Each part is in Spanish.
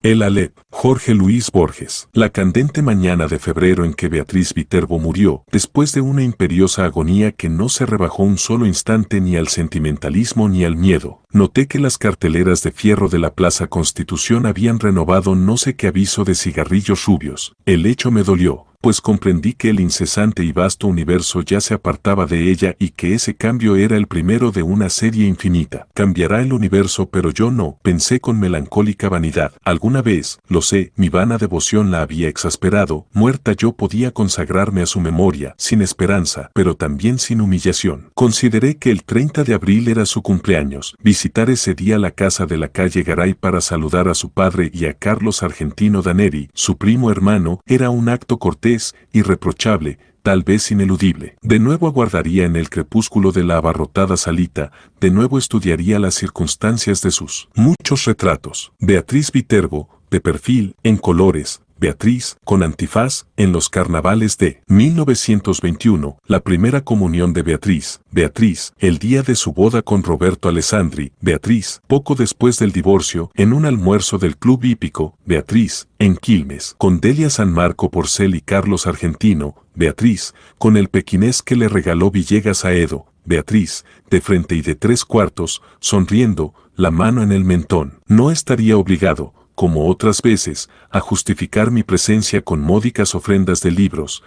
El Aleph, Jorge Luis Borges. La candente mañana de febrero en que Beatriz Viterbo murió, después de una imperiosa agonía que no se rebajó un solo instante ni al sentimentalismo ni al miedo, noté que las carteleras de fierro de la Plaza Constitución habían renovado no sé qué aviso de cigarrillos rubios. El hecho me dolió, pues comprendí que el incesante y vasto universo ya se apartaba de ella y que ese cambio era el primero de una serie infinita. Cambiará el universo pero yo no, pensé con melancólica vanidad. Alguna vez, lo sé, mi vana devoción la había exasperado, muerta yo podía consagrarme a su memoria, sin esperanza, pero también sin humillación. Consideré que el 30 de abril era su cumpleaños. Visitar ese día la casa de la calle Garay para saludar a su padre y a Carlos Argentino Daneri, su primo hermano, era un acto cortés, irreprochable, tal vez ineludible. De nuevo aguardaría en el crepúsculo de la abarrotada salita, de nuevo estudiaría las circunstancias de sus muchos retratos. Beatriz Viterbo, de perfil, en colores. Beatriz, con antifaz, en los carnavales de 1921, la primera comunión de Beatriz. Beatriz, el día de su boda con Roberto Alessandri. Beatriz, poco después del divorcio, en un almuerzo del Club Hípico. Beatriz, en Quilmes, con Delia San Marco Porcel y Carlos Argentino. Beatriz, con el pequinés que le regaló Villegas a Edo. Beatriz, de frente y de 3/4, sonriendo, la mano en el mentón. No estaría obligado, como otras veces, a justificar mi presencia con módicas ofrendas de libros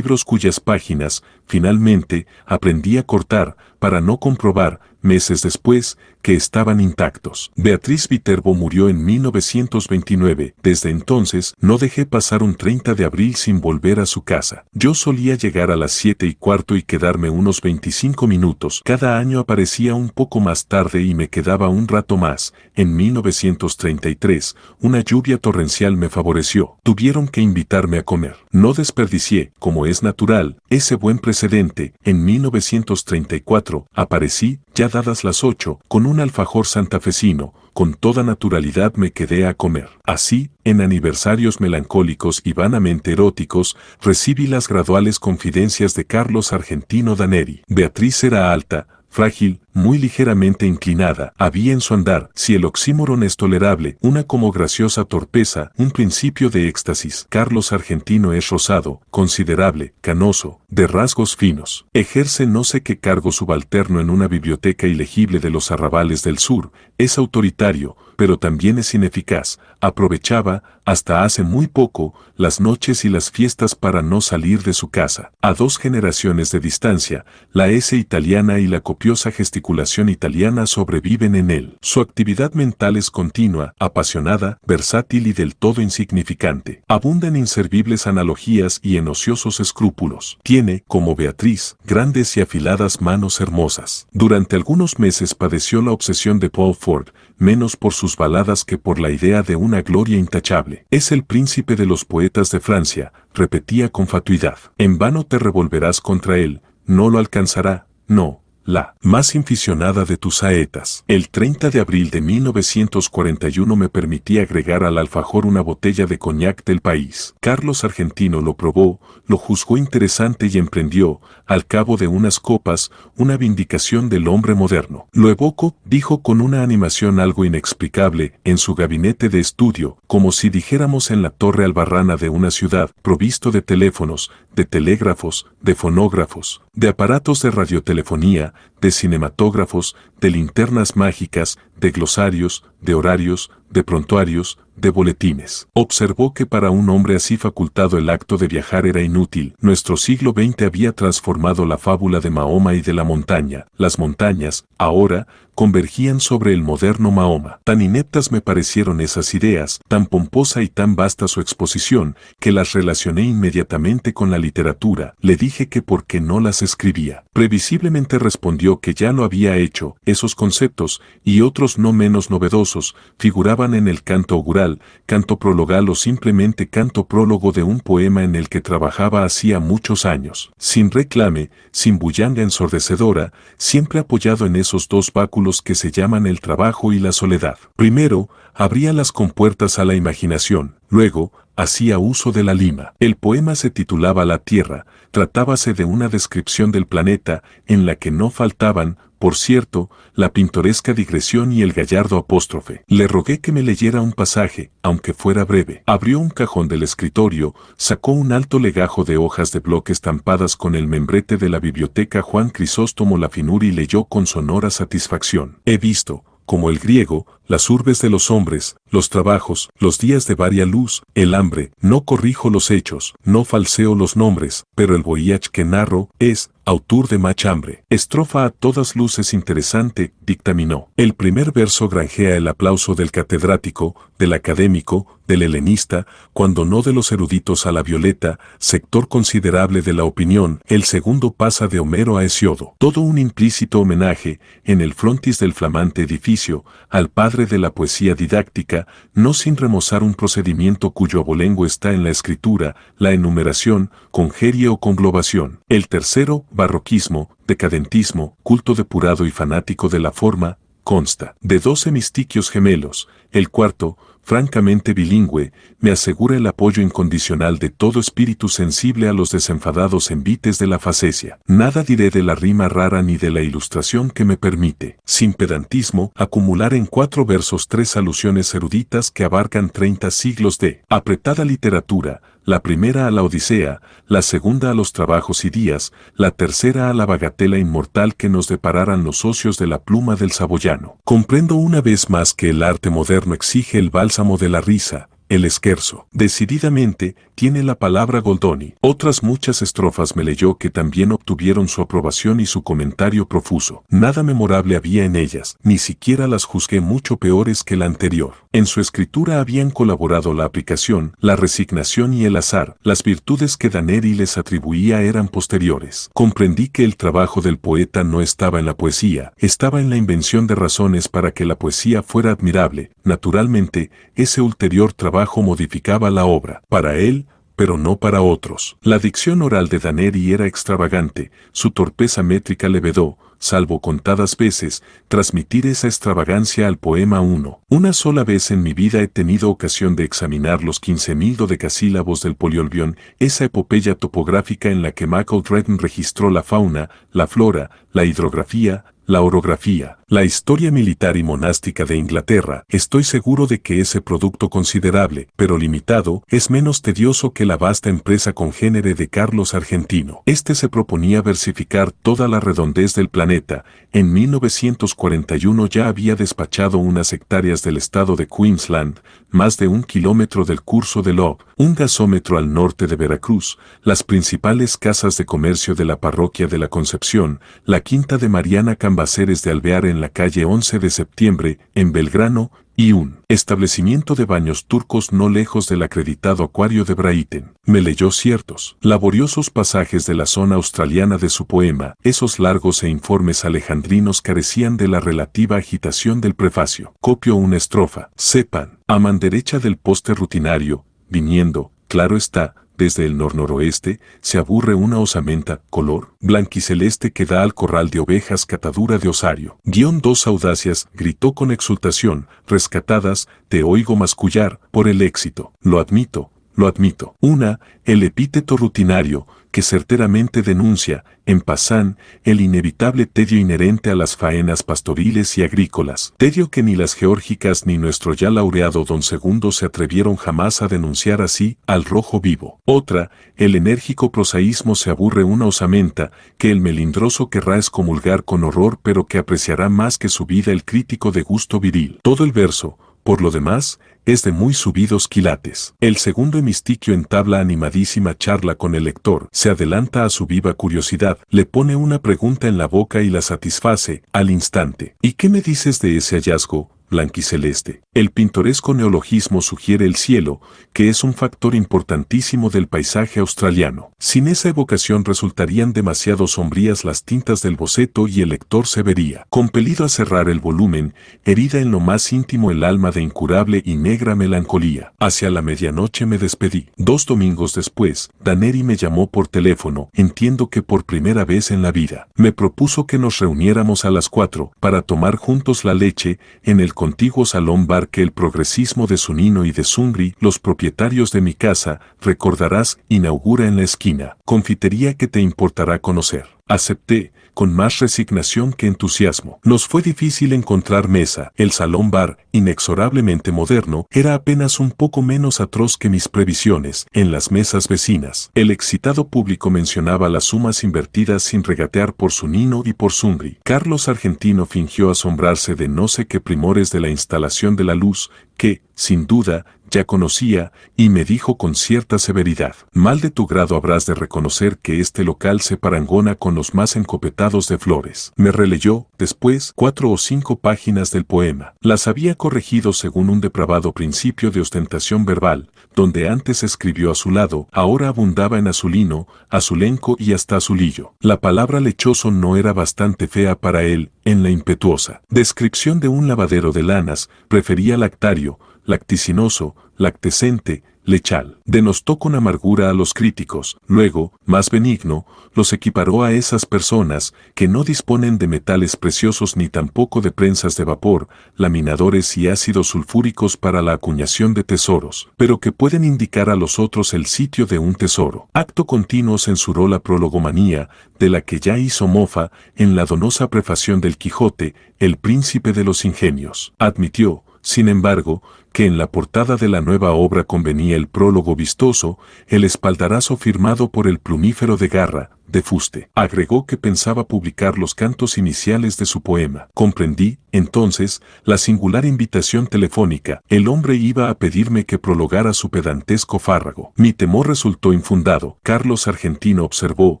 cuyas páginas, finalmente, aprendí a cortar, para no comprobar, meses después, que estaban intactos. Beatriz Viterbo murió en 1929. Desde entonces, no dejé pasar un 30 de abril sin volver a su casa. Yo solía llegar a las 7:15 y quedarme unos 25 minutos. Cada año aparecía un poco más tarde y me quedaba un rato más. En 1933, una lluvia torrencial me favoreció. Tuvieron que invitarme a comer. No desperdicié, como es natural, ese buen precedente. En 1934, aparecí, ya dadas las 8, con un alfajor santafesino. Con toda naturalidad me quedé a comer. Así, en aniversarios melancólicos y vanamente eróticos, recibí las graduales confidencias de Carlos Argentino Daneri. Beatriz era alta, frágil, muy ligeramente inclinada. Había en su andar, si el oxímoron es tolerable, una como graciosa torpeza, un principio de éxtasis. Carlos Argentino es rosado, considerable, canoso, de rasgos finos. Ejerce no sé qué cargo subalterno en una biblioteca ilegible de los arrabales del sur. Es autoritario, pero también es ineficaz. Aprovechaba, hasta hace muy poco, las noches y las fiestas para no salir de su casa. A 2 generaciones de distancia, la S italiana y la copiosa gesticulación italiana sobreviven en él. Su actividad mental es continua, apasionada, versátil y del todo insignificante. Abunda en inservibles analogías y en ociosos escrúpulos. Tiene, como Beatriz, grandes y afiladas manos hermosas. Durante algunos meses padeció la obsesión de Paul Ford, menos por sus baladas que por la idea de una gloria intachable. Es el príncipe de los poetas de Francia, repetía con fatuidad. En vano te revolverás contra él, no lo alcanzará, no. La más inficionada de tus saetas. El 30 de abril de 1941 me permití agregar al alfajor una botella de coñac del país. Carlos Argentino lo probó, lo juzgó interesante y emprendió, al cabo de unas copas, una vindicación del hombre moderno. Lo evoco, dijo con una animación algo inexplicable, en su gabinete de estudio, como si dijéramos en la torre albarrana de una ciudad, provisto de teléfonos, de telégrafos, de fonógrafos, de aparatos de radiotelefonía, de cinematógrafos, de linternas mágicas, de glosarios, de horarios, de prontuarios, de boletines. Observó que para un hombre así facultado el acto de viajar era inútil. Nuestro siglo XX había transformado la fábula de Mahoma y de la montaña. Las montañas, ahora, convergían sobre el moderno Mahoma. Tan ineptas me parecieron esas ideas, tan pomposa y tan vasta su exposición, que las relacioné inmediatamente con la literatura. Le dije que por qué no las escribía. Previsiblemente respondió que ya lo había hecho. Esos conceptos, y otros no menos novedosos, figuraban en el canto augural, canto prologal o simplemente canto prólogo de un poema en el que trabajaba hacía muchos años. Sin reclame, sin bullanga ensordecedora, siempre apoyado en esos 2 báculos que se llaman el trabajo y la soledad. Primero, abría las compuertas a la imaginación, luego, hacía uso de la lima. El poema se titulaba La Tierra, tratábase de una descripción del planeta, en la que no faltaban, Por cierto, la pintoresca digresión y el gallardo apóstrofe. Le rogué que me leyera un pasaje, aunque fuera breve. Abrió un cajón del escritorio, sacó un alto legajo de hojas de bloque estampadas con el membrete de la biblioteca Juan Crisóstomo Lafinur y leyó con sonora satisfacción. He visto, como el griego, las urbes de los hombres, los trabajos, los días de varia luz, el hambre, no corrijo los hechos, no falseo los nombres, pero el voyage que narro es, autor de mach hambre. Estrofa a todas luces interesante, dictaminó. El primer verso granjea el aplauso del catedrático, del académico, del helenista, cuando no de los eruditos a la Violeta, sector considerable de la opinión. El segundo pasa de Homero a Hesiodo. Todo un implícito homenaje, en el frontis del flamante edificio, al padre de la poesía didáctica, no sin remozar un procedimiento cuyo abolengo está en la escritura, la enumeración, congerie o conglobación. El tercero, barroquismo, decadentismo, culto depurado y fanático de la forma, consta de 2 hemistiquios gemelos. El cuarto, francamente bilingüe, me asegura el apoyo incondicional de todo espíritu sensible a los desenfadados envites de la facesia. Nada diré de la rima rara ni de la ilustración que me permite, sin pedantismo, acumular en 4 versos 3 alusiones eruditas que abarcan 30 siglos de apretada literatura, la primera a la Odisea, la segunda a los trabajos y días, la tercera a la bagatela inmortal que nos depararan los socios de la pluma del saboyano. Comprendo una vez más que el arte moderno exige el bálsamo de la risa, el esquerzo. Decididamente, tiene la palabra Goldoni. Otras muchas estrofas me leyó que también obtuvieron su aprobación y su comentario profuso. Nada memorable había en ellas, ni siquiera las juzgué mucho peores que la anterior. En su escritura habían colaborado la aplicación, la resignación y el azar. Las virtudes que Daneri les atribuía eran posteriores. Comprendí que el trabajo del poeta no estaba en la poesía, estaba en la invención de razones para que la poesía fuera admirable. Naturalmente, ese ulterior trabajo modificaba la obra, para él, pero no para otros. La dicción oral de Daneri era extravagante, su torpeza métrica le vedó, salvo contadas veces, transmitir esa extravagancia al poema 1. Una sola vez en mi vida he tenido ocasión de examinar los 15.000 dodecasílabos del Poliolbion, esa epopeya topográfica en la que MacAuldredden registró la fauna, la flora, la hidrografía, la orografía, la historia militar y monástica de Inglaterra. Estoy seguro de que ese producto considerable, pero limitado, es menos tedioso que la vasta empresa congénere de Carlos Argentino. Este se proponía versificar toda la redondez del planeta. En 1941 ya había despachado unas hectáreas del estado de Queensland, más de 1 kilómetro del curso del Ob, un gasómetro al norte de Veracruz, las principales casas de comercio de la parroquia de la Concepción, la quinta de Mariana Cambaceres de Alvear en la calle 11 de septiembre, en Belgrano, y un establecimiento de baños turcos no lejos del acreditado acuario de Brighton. Me leyó ciertos, laboriosos pasajes de la zona australiana de su poema. Esos largos e informes alejandrinos carecían de la relativa agitación del prefacio. Copio una estrofa. Sepan, a man derecha del poste rutinario, viniendo, claro está, desde el nor-noroeste, se aburre una osamenta, color blanquiceleste que da al corral de ovejas catadura de osario. Dos audacias, gritó con exultación, rescatadas, te oigo mascullar, por el éxito. Lo admito, lo admito. Una, el epíteto rutinario, que certeramente denuncia, en passant, el inevitable tedio inherente a las faenas pastoriles y agrícolas. Tedio que ni las geórgicas ni nuestro ya laureado don Segundo se atrevieron jamás a denunciar así, al rojo vivo. Otra, el enérgico prosaísmo se aburre una osamenta, que el melindroso querrá excomulgar con horror pero que apreciará más que su vida el crítico de gusto viril. Todo el verso, por lo demás, es de muy subidos quilates. El segundo hemistiquio entabla animadísima charla con el lector, se adelanta a su viva curiosidad, le pone una pregunta en la boca y la satisface, al instante. ¿Y qué me dices de ese hallazgo, blanquiceleste? El pintoresco neologismo sugiere el cielo, que es un factor importantísimo del paisaje australiano. Sin esa evocación resultarían demasiado sombrías las tintas del boceto y el lector se vería compelido a cerrar el volumen, herida en lo más íntimo el alma de incurable y negra melancolía. Hacia la medianoche me despedí. 2 domingos después, Daneri me llamó por teléfono, entiendo que por primera vez en la vida. Me propuso que nos reuniéramos a las 4 para tomar juntos la leche en el contiguo salón bar que el progresismo de Zunino y de Zungri, los propietarios de mi casa, recordarás, inaugura en la esquina. Confitería que te importará conocer. Acepté, con más resignación que entusiasmo. Nos fue difícil encontrar mesa. El salón-bar, inexorablemente moderno, era apenas un poco menos atroz que mis previsiones. En las mesas vecinas, el excitado público mencionaba las sumas invertidas sin regatear por su Nino y por Zungri. Carlos Argentino fingió asombrarse de no sé qué primores de la instalación de la luz, que, sin duda, ya conocía, y me dijo con cierta severidad: mal de tu grado habrás de reconocer que este local se parangona con los más encopetados de Flores. Me releyó, después, 4 o 5 páginas del poema. Las había corregido según un depravado principio de ostentación verbal, donde antes escribió a su lado, ahora abundaba en azulino, azulenco y hasta azulillo. La palabra lechoso no era bastante fea para él, en la impetuosa descripción de un lavadero de lanas, prefería lactario, lacticinoso, lactescente, lechal. Denostó con amargura a los críticos. Luego, más benigno, los equiparó a esas personas que no disponen de metales preciosos ni tampoco de prensas de vapor, laminadores y ácidos sulfúricos para la acuñación de tesoros, pero que pueden indicar a los otros el sitio de un tesoro. Acto continuo censuró la prologomanía, de la que ya hizo mofa en la donosa prefación del Quijote, el príncipe de los ingenios. Admitió, sin embargo, que en la portada de la nueva obra convenía el prólogo vistoso, el espaldarazo firmado por el plumífero de Garra, de fuste. Agregó que pensaba publicar los cantos iniciales de su poema. Comprendí, entonces, la singular invitación telefónica. El hombre iba a pedirme que prologara su pedantesco fárrago. Mi temor resultó infundado. Carlos Argentino observó,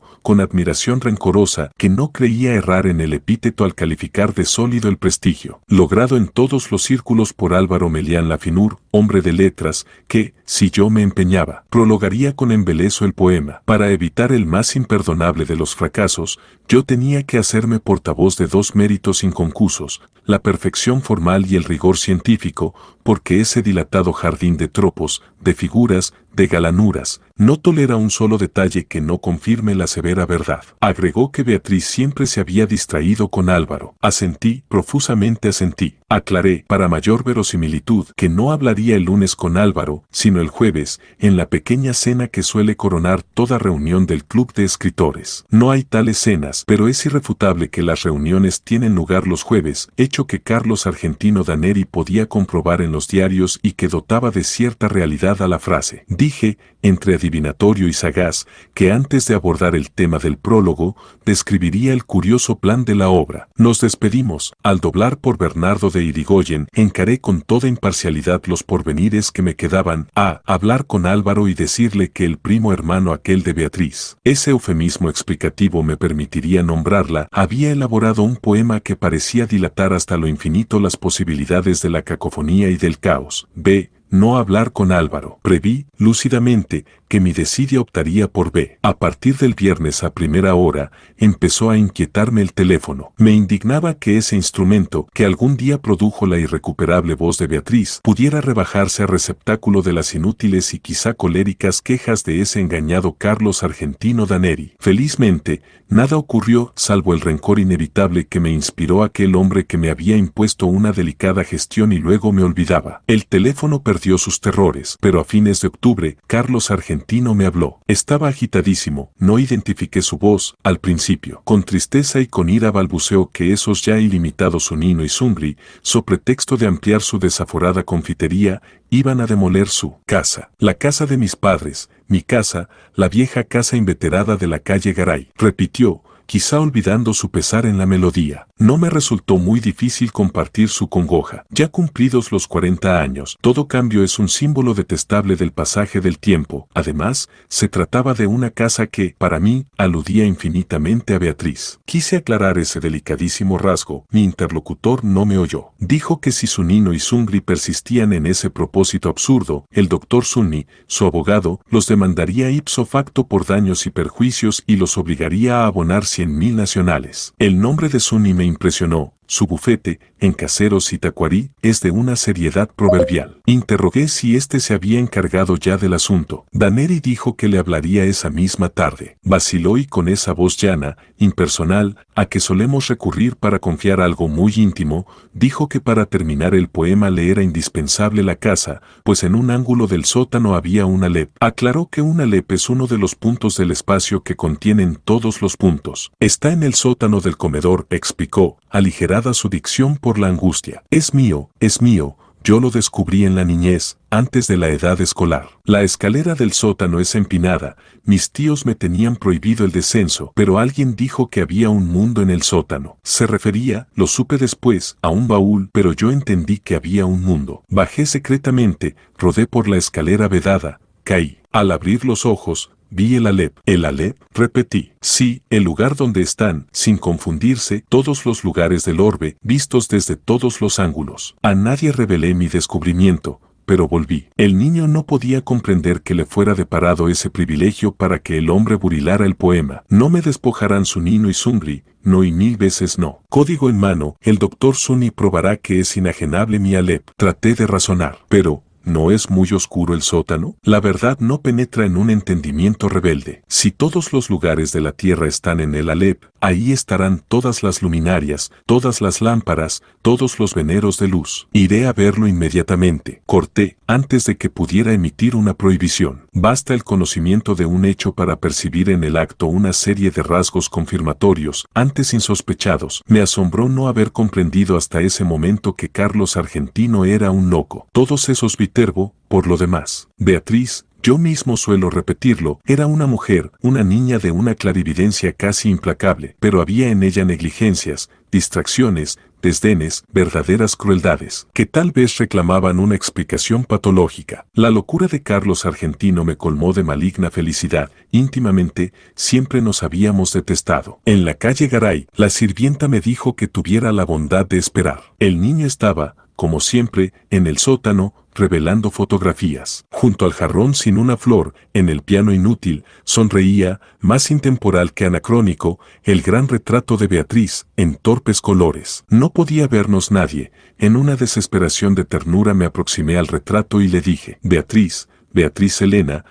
con admiración rencorosa, que no creía errar en el epíteto al calificar de sólido el prestigio, logrado en todos los círculos por Álvaro Melián Lafinur, hombre de letras, que, si yo me empeñaba, prologaría con embeleso el poema. Para evitar el más imperdonable de los fracasos, yo tenía que hacerme portavoz de 2 méritos inconcusos, la perfección formal y el rigor científico, porque ese dilatado jardín de tropos, de figuras, de galanuras, no tolera un solo detalle que no confirme la severa verdad. Agregó que Beatriz siempre se había distraído con Álvaro. Asentí, profusamente asentí. Aclaré, para mayor verosimilitud, que no hablaría el lunes con Álvaro, sino el jueves, en la pequeña cena que suele coronar toda reunión del club de escritores. No hay tales cenas, pero es irrefutable que las reuniones tienen lugar los jueves, hecho que Carlos Argentino Daneri podía comprobar en los diarios y que dotaba de cierta realidad a la frase. Dije, entre adivinatorio y sagaz, que antes de abordar el tema del prólogo, describiría el curioso plan de la obra. Nos despedimos. Al doblar por Bernardo de Irigoyen, encaré con toda imparcialidad los porvenires que me quedaban a hablar con Álvaro y decirle que el primo hermano aquel de Beatriz, ese eufemismo explicativo me permitiría nombrarla, había elaborado un poema que parecía dilatar hasta lo infinito las posibilidades de la cacofonía y del caos. B. No hablar con Álvaro. Preví, lúcidamente, que mi desidia optaría por B. A partir del viernes a primera hora, empezó a inquietarme el teléfono. Me indignaba que ese instrumento, que algún día produjo la irrecuperable voz de Beatriz, pudiera rebajarse a receptáculo de las inútiles y quizá coléricas quejas de ese engañado Carlos Argentino Daneri. Felizmente, nada ocurrió, salvo el rencor inevitable que me inspiró aquel hombre que me había impuesto una delicada gestión y luego me olvidaba. El teléfono perdió sus terrores, pero a fines de octubre, Carlos Argentino me habló. Estaba agitadísimo, no identifiqué su voz, al principio. Con tristeza y con ira balbuceó que esos ya ilimitados Unino y Zungri, so pretexto de ampliar su desaforada confitería, iban a demoler su casa, la casa de mis padres, mi casa, la vieja casa inveterada de la calle Garay. Repitió, quizá olvidando su pesar en la melodía. No me resultó muy difícil compartir su congoja. Ya cumplidos los 40 años, todo cambio es un símbolo detestable del pasaje del tiempo. Además, se trataba de una casa que, para mí, aludía infinitamente a Beatriz. Quise aclarar ese delicadísimo rasgo. Mi interlocutor no me oyó. Dijo que si Zunino y Zungri persistían en ese propósito absurdo, el doctor Zunni, su abogado, los demandaría ipso facto por daños y perjuicios y los obligaría a abonar 100.000 nacionales. El nombre de Zunni me impresionó, Su bufete, en Caseros y Tacuarí, es de una seriedad proverbial. Interrogué si éste se había encargado ya del asunto. Daneri dijo que le hablaría esa misma tarde. Vaciló y con esa voz llana, impersonal, a que solemos recurrir para confiar algo muy íntimo, dijo que para terminar el poema le era indispensable la casa, pues en un ángulo del sótano había una lep. Aclaró que una lep es uno de los puntos del espacio que contienen todos los puntos. Está en el sótano del comedor, explicó, aligerada su dicción por la angustia. Es mío, yo lo descubrí en la niñez, antes de la edad escolar. La escalera del sótano es empinada, mis tíos me tenían prohibido el descenso, pero alguien dijo que había un mundo en el sótano. Se refería, lo supe después, a un baúl, pero yo entendí que había un mundo. Bajé secretamente, rodé por la escalera vedada, caí. Al abrir los ojos, vi el Alep. ¿El Alep? Repetí. Sí, el lugar donde están, sin confundirse, todos los lugares del orbe, vistos desde todos los ángulos. A nadie revelé mi descubrimiento, pero volví. El niño no podía comprender que le fuera deparado ese privilegio para que el hombre burilara el poema. No me despojarán Sunino y Sungri, no y 1000 veces no. Código en mano, el doctor Suni probará que es inajenable mi Alep. Traté de razonar, pero ¿no es muy oscuro el sótano? La verdad no penetra en un entendimiento rebelde. Si todos los lugares de la tierra están en el Alep, ahí estarán todas las luminarias, todas las lámparas, todos los veneros de luz. Iré a verlo inmediatamente. Corté, antes de que pudiera emitir una prohibición. Basta el conocimiento de un hecho para percibir en el acto una serie de rasgos confirmatorios, antes insospechados. Me asombró no haber comprendido hasta ese momento que Carlos Argentino era un loco. Todos esos Viterbo, por lo demás. Beatriz, yo mismo suelo repetirlo, era una mujer, una niña de una clarividencia casi implacable, pero había en ella negligencias, distracciones, desdenes, verdaderas crueldades, que tal vez reclamaban una explicación patológica. La locura de Carlos Argentino me colmó de maligna felicidad. Íntimamente, siempre nos habíamos detestado. En la calle Garay, la sirvienta me dijo que tuviera la bondad de esperar. El niño estaba, como siempre, en el sótano, revelando fotografías. Junto al jarrón sin una flor, en el piano inútil, sonreía, más intemporal que anacrónico, el gran retrato de Beatriz, en torpes colores. No podía vernos nadie. En una desesperación de ternura me aproximé al retrato y le dije, Beatriz, Beatriz Elena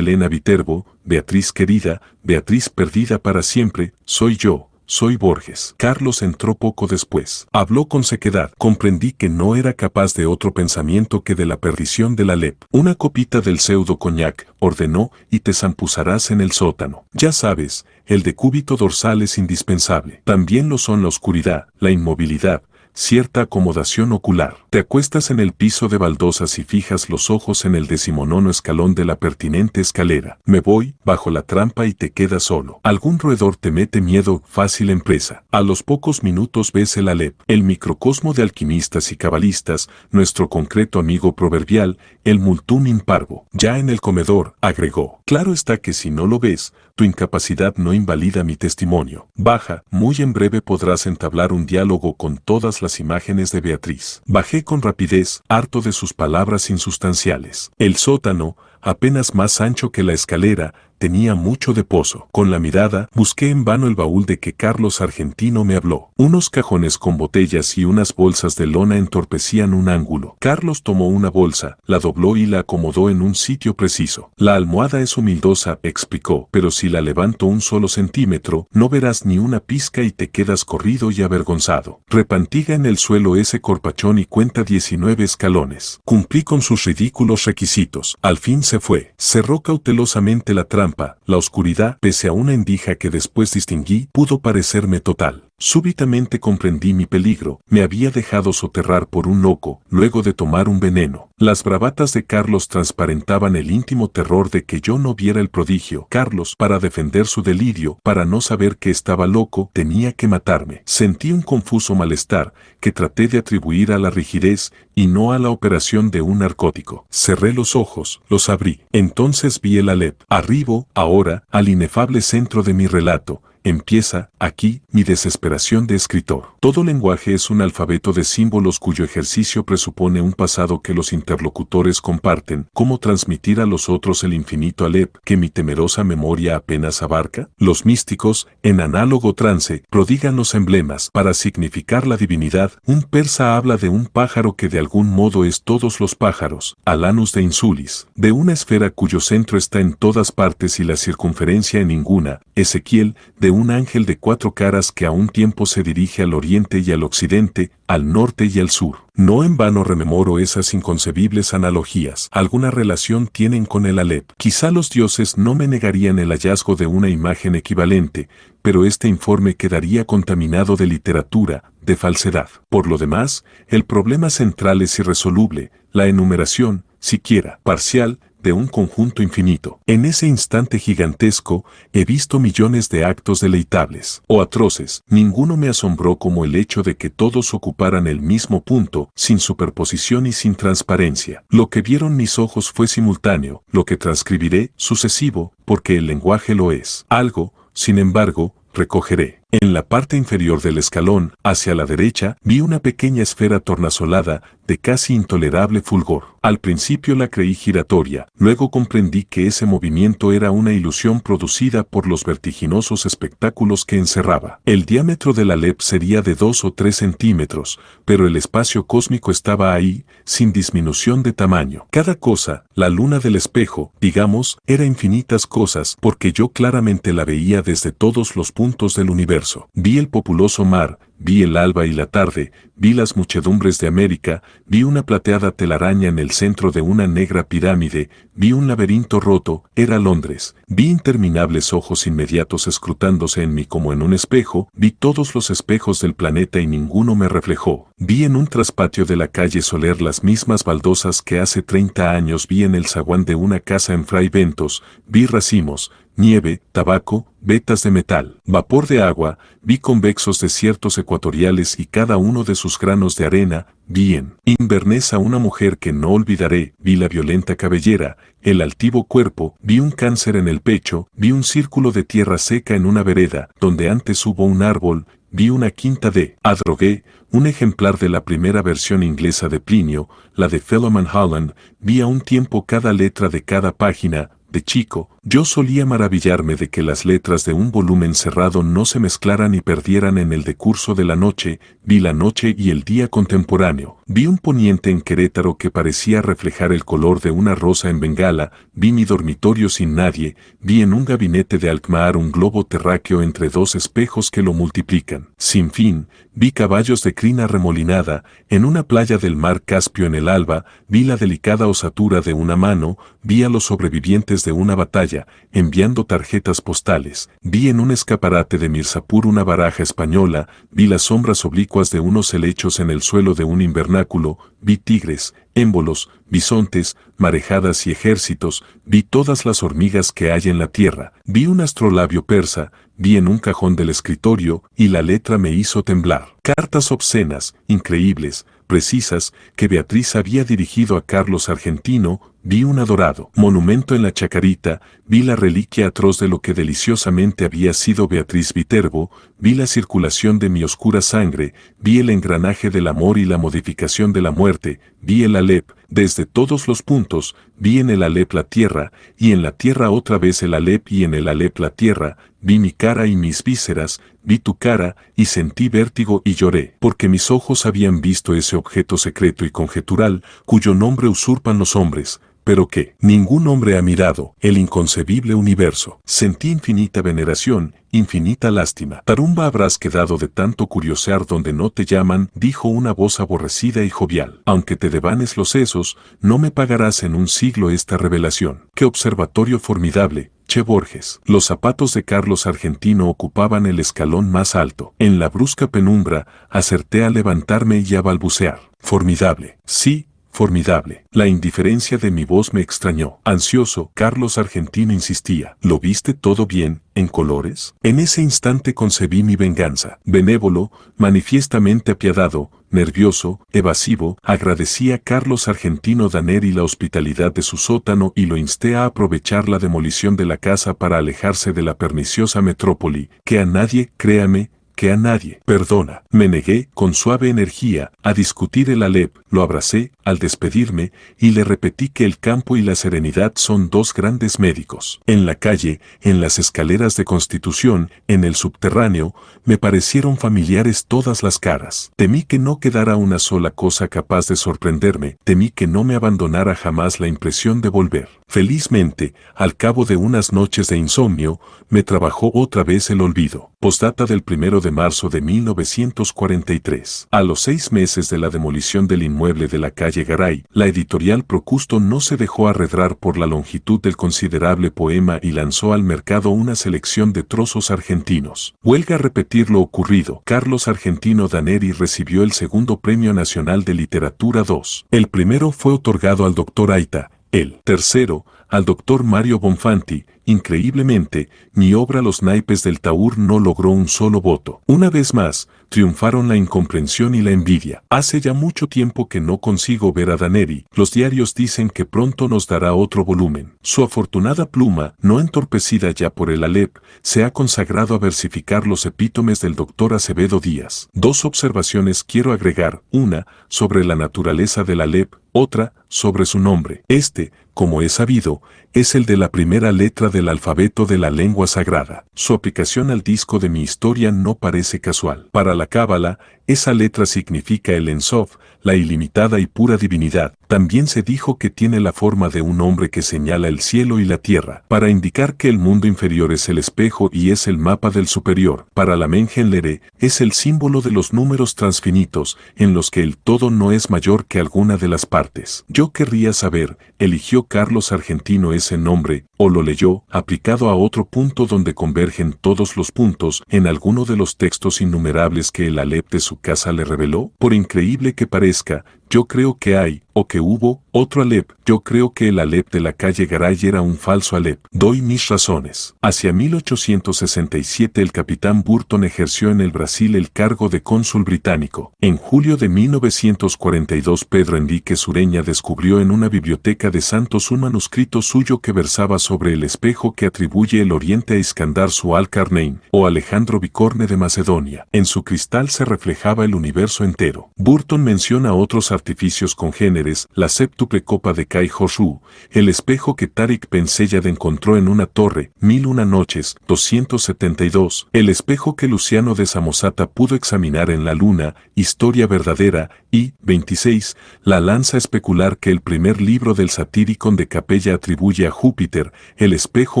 Viterbo, Beatriz querida, Beatriz perdida para siempre, soy yo. Soy Borges. Carlos entró poco después. Habló con sequedad. Comprendí que no era capaz de otro pensamiento que de la perdición de la Alep. Una copita del pseudo coñac, ordenó, y te zampuzarás en el sótano. Ya sabes, el decúbito dorsal es indispensable. También lo son la oscuridad, la inmovilidad, cierta acomodación ocular. Te acuestas en el piso de baldosas y fijas los ojos en el 19º escalón de la pertinente escalera. Me voy, bajo la trampa y te quedas solo. Algún roedor te mete miedo, fácil empresa. A los pocos minutos ves el Alep, el microcosmo de alquimistas y cabalistas, nuestro concreto amigo proverbial, el multum in parvo. Ya en el comedor, agregó. Claro está que si no lo ves, tu incapacidad no invalida mi testimonio. Baja, muy en breve podrás entablar un diálogo con todas las imágenes de Beatriz. Bajé con rapidez, harto de sus palabras insustanciales. El sótano, apenas más ancho que la escalera, tenía mucho de pozo. Con la mirada, busqué en vano el baúl de que Carlos Argentino me habló. Unos cajones con botellas y unas bolsas de lona entorpecían un ángulo. Carlos tomó una bolsa, la dobló y la acomodó en un sitio preciso. La almohada es humildosa, explicó, pero si la levanto un solo centímetro, no verás ni una pizca y te quedas corrido y avergonzado. Repantiga en el suelo ese corpachón y cuenta 19 escalones. Cumplí con sus ridículos requisitos. Al fin se fue. Cerró cautelosamente la trampa. La oscuridad, pese a una endija que después distinguí, pudo parecerme total. Súbitamente comprendí mi peligro. Me había dejado soterrar por un loco, luego de tomar un veneno. Las bravatas de Carlos transparentaban el íntimo terror de que yo no viera el prodigio. Carlos, para defender su delirio, para no saber que estaba loco, tenía que matarme. Sentí un confuso malestar, que traté de atribuir a la rigidez, y no a la operación de un narcótico. Cerré los ojos, los abrí. Entonces vi el Alep. Arribo, ahora, al inefable centro de mi relato, Empieza, aquí, mi desesperación de escritor. Todo lenguaje es un alfabeto de símbolos cuyo ejercicio presupone un pasado que los interlocutores comparten. ¿Cómo transmitir a los otros el infinito Aleph que mi temerosa memoria apenas abarca? Los místicos, en análogo trance, prodigan los emblemas para significar la divinidad. Un persa habla de un pájaro que de algún modo es todos los pájaros, Alanus de Insulis, de una esfera cuyo centro está en todas partes y la circunferencia en ninguna, Ezequiel, de un ángel de 4 caras que a un tiempo se dirige al oriente y al occidente, al norte y al sur. No en vano rememoro esas inconcebibles analogías. Alguna relación tienen con el Aleph. Quizá los dioses no me negarían el hallazgo de una imagen equivalente, pero este informe quedaría contaminado de literatura, de falsedad. Por lo demás, el problema central es irresoluble, la enumeración, siquiera parcial, de un conjunto infinito. En ese instante gigantesco, he visto millones de actos deleitables o atroces. Ninguno me asombró como el hecho de que todos ocuparan el mismo punto, sin superposición y sin transparencia. Lo que vieron mis ojos fue simultáneo, lo que transcribiré, sucesivo, porque el lenguaje lo es. Algo, sin embargo, recogeré. En la parte inferior del escalón, hacia la derecha, vi una pequeña esfera tornasolada, de casi intolerable fulgor. Al principio la creí giratoria, luego comprendí que ese movimiento era una ilusión producida por los vertiginosos espectáculos que encerraba. El diámetro del Aleph sería de 2 o 3 centímetros, pero el espacio cósmico estaba ahí, sin disminución de tamaño. Cada cosa, la luna del espejo, digamos, era infinitas cosas, porque yo claramente la veía desde todos los puntos del universo. Vi el populoso mar, vi el alba y la tarde, vi las muchedumbres de América, vi una plateada telaraña en el centro de una negra pirámide, vi un laberinto roto, era Londres, vi interminables ojos inmediatos escrutándose en mí como en un espejo, vi todos los espejos del planeta y ninguno me reflejó, vi en un traspatio de la calle Soler las mismas baldosas que hace 30 años vi en el zaguán de una casa en Fray Bentos, vi racimos, nieve, tabaco, vetas de metal, vapor de agua, vi convexos desiertos ecuatoriales y cada uno de sus granos de arena, vi en Inverness a una mujer que no olvidaré, vi la violenta cabellera, el altivo cuerpo, vi un cáncer en el pecho, vi un círculo de tierra seca en una vereda, donde antes hubo un árbol, vi una quinta de Adrogué, un ejemplar de la primera versión inglesa de Plinio, la de Philemon Holland, vi a un tiempo cada letra de cada página. De chico, yo solía maravillarme de que las letras de un volumen cerrado no se mezclaran y perdieran en el decurso de la noche, vi la noche y el día contemporáneo, vi un poniente en Querétaro que parecía reflejar el color de una rosa en Bengala, vi mi dormitorio sin nadie, vi en un gabinete de Alkmaar un globo terráqueo entre 2 espejos que lo multiplican, sin fin, vi caballos de crina remolinada, en una playa del mar Caspio en el alba, vi la delicada osatura de una mano, vi a los sobrevivientes de una batalla, enviando tarjetas postales, vi en un escaparate de Mirzapur una baraja española, vi las sombras oblicuas de unos helechos en el suelo de un invernáculo, vi tigres, émbolos, bisontes, marejadas y ejércitos, vi todas las hormigas que hay en la tierra, vi un astrolabio persa, vi en un cajón del escritorio, y la letra me hizo temblar. Cartas obscenas, increíbles, precisas, que Beatriz había dirigido a Carlos Argentino, vi un adorado monumento en la Chacarita, vi la reliquia atroz de lo que deliciosamente había sido Beatriz Viterbo, vi la circulación de mi oscura sangre, vi el engranaje del amor y la modificación de la muerte, vi el Aleph, desde todos los puntos, vi en el Aleph la tierra, y en la tierra otra vez el Aleph y en el Aleph la tierra, vi mi cara y mis vísceras, vi tu cara, y sentí vértigo y lloré, porque mis ojos habían visto ese objeto secreto y conjetural, cuyo nombre usurpan los hombres, pero que ningún hombre ha mirado, el inconcebible universo. Sentí infinita veneración, infinita lástima. Tarumba habrás quedado de tanto curiosear donde no te llaman, dijo una voz aborrecida y jovial. Aunque te devanes los sesos, no me pagarás en un siglo esta revelación. ¡Qué observatorio formidable! Che Borges. Los zapatos de Carlos Argentino ocupaban el escalón más alto. En la brusca penumbra, acerté a levantarme y a balbucear. Formidable. Sí, formidable. La indiferencia de mi voz me extrañó. Ansioso, Carlos Argentino insistía. ¿Lo viste todo bien, en colores? En ese instante concebí mi venganza. Benévolo, manifiestamente apiadado, nervioso, evasivo, agradecí a Carlos Argentino Daneri la hospitalidad de su sótano y lo insté a aprovechar la demolición de la casa para alejarse de la perniciosa metrópoli, que a nadie, créame, que a nadie perdona. Me negué, con suave energía, a discutir el Alep, lo abracé, al despedirme, y le repetí que el campo y la serenidad son dos grandes médicos. En la calle, en las escaleras de Constitución, en el subterráneo, me parecieron familiares todas las caras. Temí que no quedara una sola cosa capaz de sorprenderme, temí que no me abandonara jamás la impresión de volver. Felizmente, al cabo de unas noches de insomnio, me trabajó otra vez el olvido. Postdata del 1 de marzo de 1943. A los 6 meses de la demolición del inmueble de la calle Garay, la editorial Procusto no se dejó arredrar por la longitud del considerable poema y lanzó al mercado una selección de trozos argentinos. Huelga repetir lo ocurrido. Carlos Argentino Daneri recibió el segundo Premio Nacional de Literatura II. El primero fue otorgado al Dr. Aita. El tercero, al doctor Mario Bonfanti. Increíblemente, mi obra Los naipes del Taur no logró un solo voto. Una vez más, triunfaron la incomprensión y la envidia. Hace ya mucho tiempo que no consigo ver a Daneri. Los diarios dicen que pronto nos dará otro volumen. Su afortunada pluma, no entorpecida ya por el Alep, se ha consagrado a versificar los epítomes del doctor Acevedo Díaz. 2 observaciones quiero agregar, una, sobre la naturaleza del Alep, otra, sobre su nombre. Este, como es sabido, es el de la primera letra del alfabeto de la lengua sagrada. Su aplicación al disco de mi historia no parece casual. Para la Cábala, esa letra significa el Ensof, la ilimitada y pura divinidad. También se dijo que tiene la forma de un hombre que señala el cielo y la tierra, para indicar que el mundo inferior es el espejo y es el mapa del superior. Para la Mengenlere, es el símbolo de los números transfinitos, en los que el todo no es mayor que alguna de las partes. Yo querría saber, ¿eligió Carlos Argentino ese nombre, o lo leyó, aplicado a otro punto donde convergen todos los puntos, en alguno de los textos innumerables que el Alep de su casa le reveló? Por increíble que parezca, yo creo que hay, o que hubo, otro Alep. Yo creo que el Alep de la calle Garay era un falso Alep. Doy mis razones. Hacia 1867 el capitán Burton ejerció en el Brasil el cargo de cónsul británico. En julio de 1942 Pedro Enrique Sureña descubrió en una biblioteca de Santos un manuscrito suyo que versaba sobre el espejo que atribuye el Oriente a Iskandar su al-Karnein, o Alejandro Bicorne de Macedonia. En su cristal se reflejaba el universo entero. Burton menciona otros artificios congéneres, la séptuple copa de Kai Josu, el espejo que Tariq Ben Sayed encontró en una torre, 1001 noches, 272, el espejo que Luciano de Samosata pudo examinar en la luna, historia verdadera, y, 26, la lanza especular que el primer libro del Satyricon de Capella atribuye a Júpiter, el espejo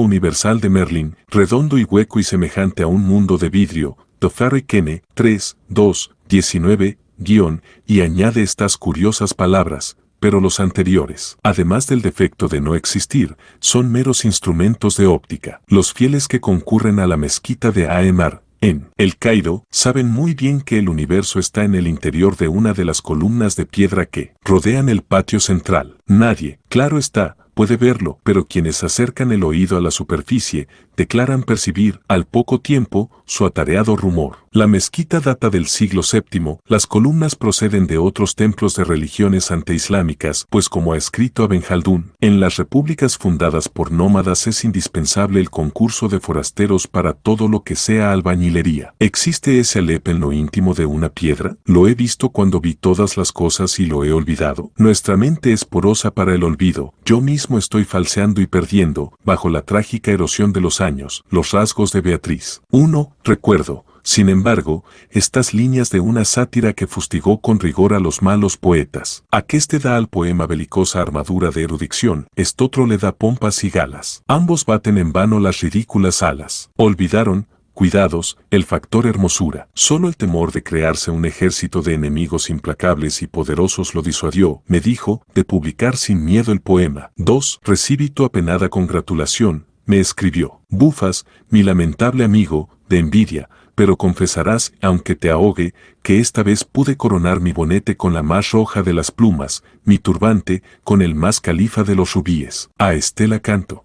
universal de Merlin, redondo y hueco y semejante a un mundo de vidrio, Dofarre Kene, 3, 2, 19, y añade estas curiosas palabras, pero los anteriores, además del defecto de no existir, son meros instrumentos de óptica. Los fieles que concurren a la mezquita de Aemar, en El Cairo, saben muy bien que el universo está en el interior de una de las columnas de piedra que rodean el patio central. Nadie, claro está, puede verlo, pero quienes acercan el oído a la superficie, declaran percibir, al poco tiempo, su atareado rumor. La mezquita data del siglo VII, las columnas proceden de otros templos de religiones anteislámicas, pues como ha escrito Ibn Khaldún, en las repúblicas fundadas por nómadas es indispensable el concurso de forasteros para todo lo que sea albañilería. ¿Existe ese Alep en lo íntimo de una piedra? Lo he visto cuando vi todas las cosas y lo he olvidado. Nuestra mente es porosa para el olvido. Yo mismo estoy falseando y perdiendo, bajo la trágica erosión de los años, los rasgos de Beatriz. 1. Recuerdo, sin embargo, estas líneas de una sátira que fustigó con rigor a los malos poetas. Aqueste da al poema belicosa armadura de erudición, estotro le da pompas y galas. Ambos baten en vano las ridículas alas. Olvidaron, cuidados, el factor hermosura. Solo el temor de crearse un ejército de enemigos implacables y poderosos lo disuadió, me dijo, de publicar sin miedo el poema. 2. Recibí tu apenada congratulación, me escribió. Bufas, mi lamentable amigo, de envidia, pero confesarás, aunque te ahogue, que esta vez pude coronar mi bonete con la más roja de las plumas, mi turbante con el más califa de los rubíes. A Estela canto.